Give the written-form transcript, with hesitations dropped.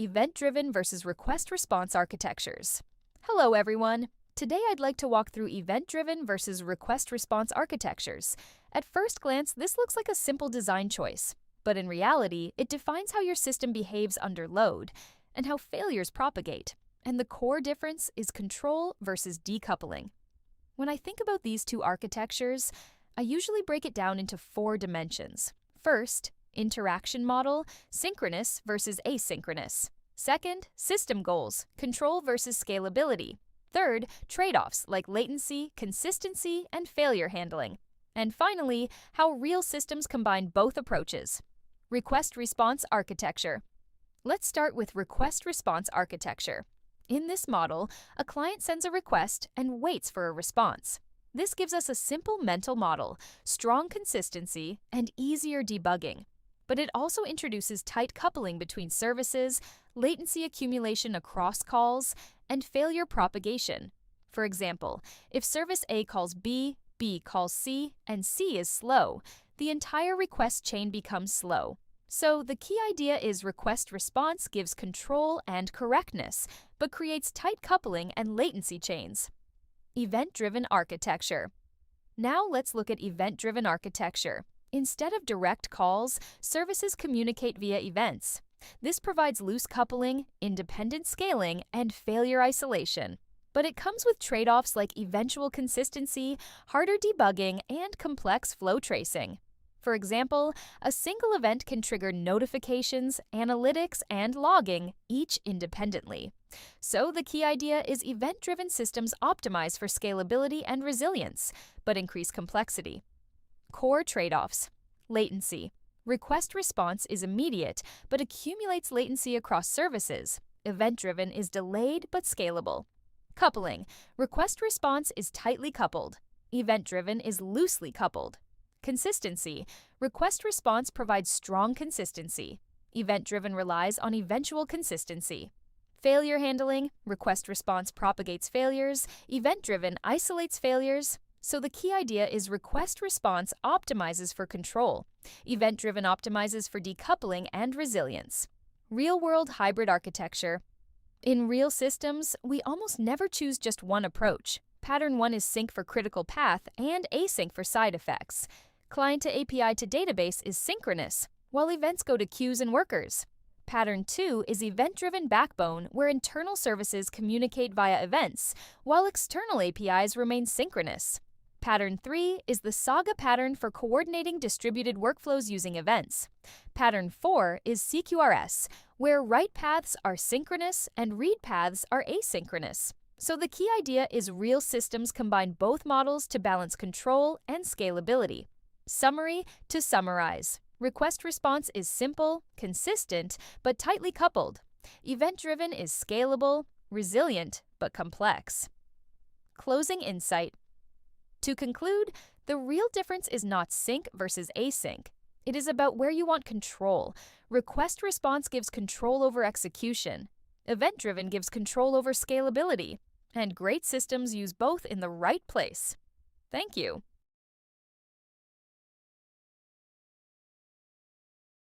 Event-driven versus request-response architectures. Hello, everyone. Today I'd like to walk through event-driven versus request-response architectures. At first glance, this looks like a simple design choice, but in reality, it defines how your system behaves under load and how failures propagate. And the core difference is control versus decoupling. When I think about these two architectures, I usually break it down into 4 dimensions. First, interaction model, synchronous versus asynchronous. Second, system goals, control versus scalability. Third, trade-offs like latency, consistency, and failure handling. And finally, how real systems combine both approaches. Request-response architecture. Let's start with request-response architecture. In this model, a client sends a request and waits for a response. This gives us a simple mental model, strong consistency, and easier debugging. But it also introduces tight coupling between services, latency accumulation across calls, and failure propagation. For example, if service A calls B, B calls C, and C is slow, the entire request chain becomes slow. So the key idea is request response gives control and correctness, but creates tight coupling and latency chains. Event-driven architecture. Now let's look at event-driven architecture. Instead of direct calls, services communicate via events. This provides loose coupling, independent scaling, and failure isolation. But it comes with trade-offs like eventual consistency, harder debugging, and complex flow tracing. For example, a single event can trigger notifications, analytics, and logging, each independently. So the key idea is event-driven systems optimize for scalability and resilience, but increase complexity. Core trade-offs. Latency. Request response is immediate, but accumulates latency across services. Event-driven is delayed but scalable. Coupling. Request response is tightly coupled. Event-driven is loosely coupled. Consistency. Request response provides strong consistency. Event-driven relies on eventual consistency. Failure handling. Request response propagates failures. Event-driven isolates failures. So the key idea is request response optimizes for control. Event-driven optimizes for decoupling and resilience. Real-world hybrid architecture. In real systems, we almost never choose just one approach. Pattern 1 is sync for critical path and async for side effects. Client to API to database is synchronous, while events go to queues and workers. Pattern 2 is event-driven backbone, where internal services communicate via events, while external APIs remain synchronous. Pattern 3 is the Saga pattern for coordinating distributed workflows using events. Pattern 4 is CQRS, where write paths are synchronous and read paths are asynchronous. So the key idea is real systems combine both models to balance control and scalability. Summary to summarize. Request response is simple, consistent, but tightly coupled. Event-driven is scalable, resilient, but complex. Closing insight. To conclude, the real difference is not sync versus async. It is about where you want control. Request response gives control over execution. Event-driven gives control over scalability. And great systems use both in the right place. Thank you.